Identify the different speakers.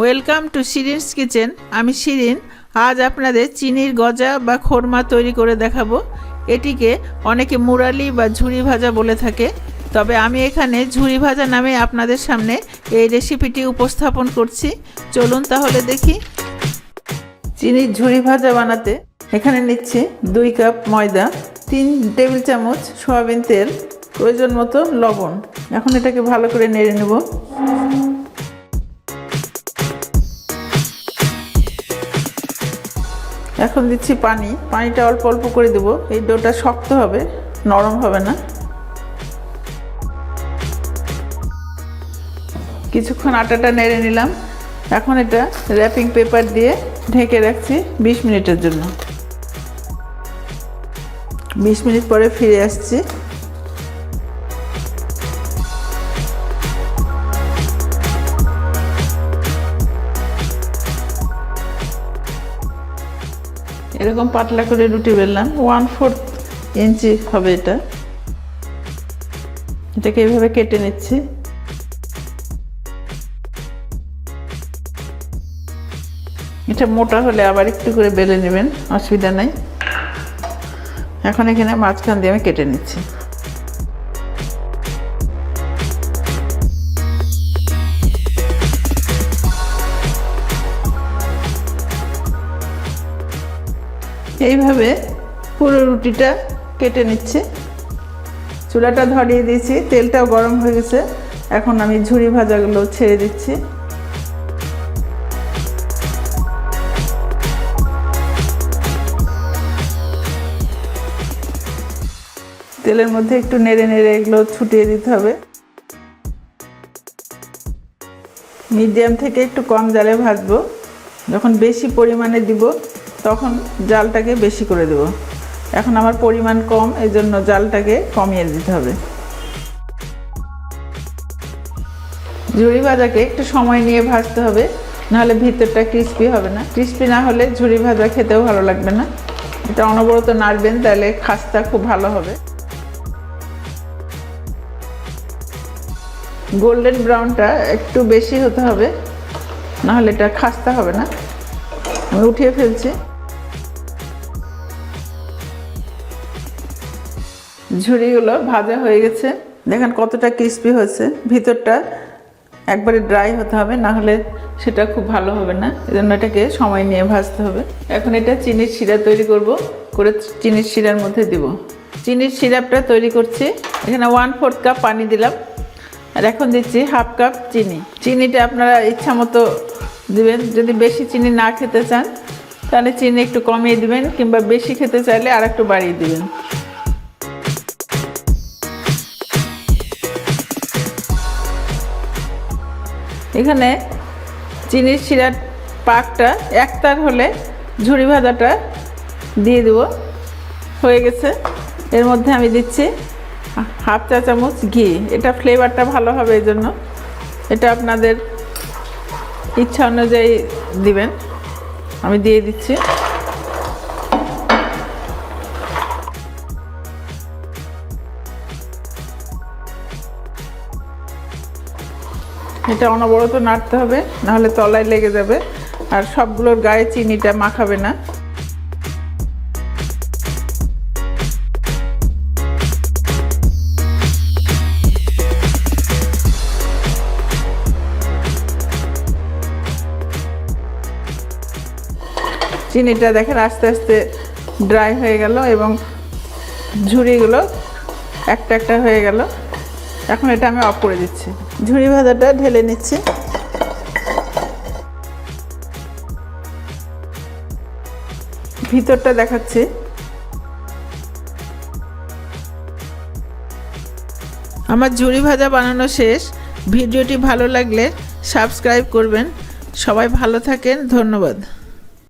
Speaker 1: Welcome to শিরিনস kitchen. আমি শিরিন। আজ আপনাদের চিনির গজা বা খোরমা তৈরি করে দেখাবো। এটিকে অনেকে মুরালি বা ঝুরি ভাজা বলে থাকে, তবে আমি এখানে ঝুরি ভাজা নামে আপনাদের সামনে এই রেসিপিটি উপস্থাপন করছি। চলুন তাহলে দেখি। চিনির ঝুরি ভাজা বানাতে এখানে নিচ্ছি 2 কাপ ময়দা, 3 টেবিল চামচ সয়াবিন তেল, প্রয়োজন মতো লবণ। এখন এটাকে ভালো করে নেড়ে নেব। এখন দিচ্ছি পানি। পানিটা অল্প অল্প করে দেবো। এই ডোটা শক্ত হবে, নরম হবে না। কিছুক্ষণ আটাটা নেড়ে নিলাম। এখন এটা র্যাপিং পেপার দিয়ে ঢেকে রাখছি 20 মিনিটের জন্য। 20 মিনিট পরে ফিরে আসছি। এরকম পাতলা করে রুটি বেললাম। 1/4 ইঞ্চি হবে এটা। এটাকে এইভাবে কেটে নিচ্ছি। এটা মোটা হলে আবার একটু করে বেলে নেবেন, অসুবিধা নাই। এখন এখানে মাঝখান দিয়ে আমি কেটে নিচ্ছি। এইভাবে পুরো রুটিটা কেটে নিচ্ছি। চুলাটা ধরিয়ে দিয়েছি, তেলটাও গরম হয়ে গেছে। এখন আমি ঝুরি ভাজাগুলো ছেড়ে দিচ্ছি। তেলের মধ্যে একটু নেড়ে নেড়ে এগুলো ছুটিয়ে দিতে হবে। মিডিয়াম থেকে একটু কম জালে ভাজবো। যখন বেশি পরিমাণে দিব তখন জালটাকে বেশি করে দেব। এখন আমার পরিমাণ কম, এই জন্য জালটাকে কমিয়ে দিতে হবে। ঝুরি ভাজাকে একটু সময় নিয়ে ভাজতে হবে, নাহলে ভিতরটা ক্রিস্পি হবে না। ক্রিস্পি না হলে ঝুরি ভাজা খেতেও ভালো লাগবে না। এটা অনবরত নাড়বেন, তাহলে খাস্তা খুব ভালো হবে। গোল্ডেন ব্রাউনটা একটু বেশি হতে হবে, নাহলে এটা খাস্তা হবে না। আমি উঠিয়ে ফেলছি। ঝুরিগুলো ভাজা হয়ে গেছে। দেখেন কতটা ক্রিস্পি হয়েছে। ভিতরটা একবারে ড্রাই হতে হবে, না হলে সেটা খুব ভালো হবে না। এজন্য এটাকে সময় নিয়ে ভাজতে হবে। এখন এটা চিনির শিরা তৈরি করব। চিনির শিরার মধ্যে দিব। চিনির সিরাপটা তৈরি করছি। এখানে 1/4 কাপ পানি দিলাম, আর এখন দিচ্ছি 1/2 কাপ চিনি। চিনিটা আপনারা ইচ্ছা মতো দিবেন। যদি বেশি চিনি না খেতে চান তাহলে চিনি একটু কমিয়ে দিবেন, কিংবা বেশি খেতে চাইলে আর একটু বাড়িয়ে দিবেন। এখানে চিনির শিরার পাকটা একতার হলে ঝুরি ভাজাটা দিয়ে দেব। হয়ে গেছে। এর মধ্যে আমি দিচ্ছি 1/2 চা চামচ ঘি। এটা ফ্লেভারটা ভালো হবে, এই জন্য এটা আপনাদের ইচ্ছা অনুযায়ী দিবেন। আমি দিয়ে দিচ্ছি। এটা অনবরত নাড়তে হবে, নাহলে তলায় লেগে যাবে আর সবগুলোর গায়ে চিনিটা মাখাবে না। চিনিটা দেখেন আস্তে আস্তে ড্রাই হয়ে গেল এবং ঝুরিগুলো একটা একটা হয়ে গেল। এখন এটা আমি অফ করে দিচ্ছি। ঝুরি ভাজাটা ঢেলে নিচ্ছি। ভিতরটা দেখাচ্ছি। আমার ঝুরি ভাজা বানানো শেষ। ভিডিওটি ভালো লাগলে সাবস্ক্রাইব করবেন। সবাই ভালো থাকেন। ধন্যবাদ।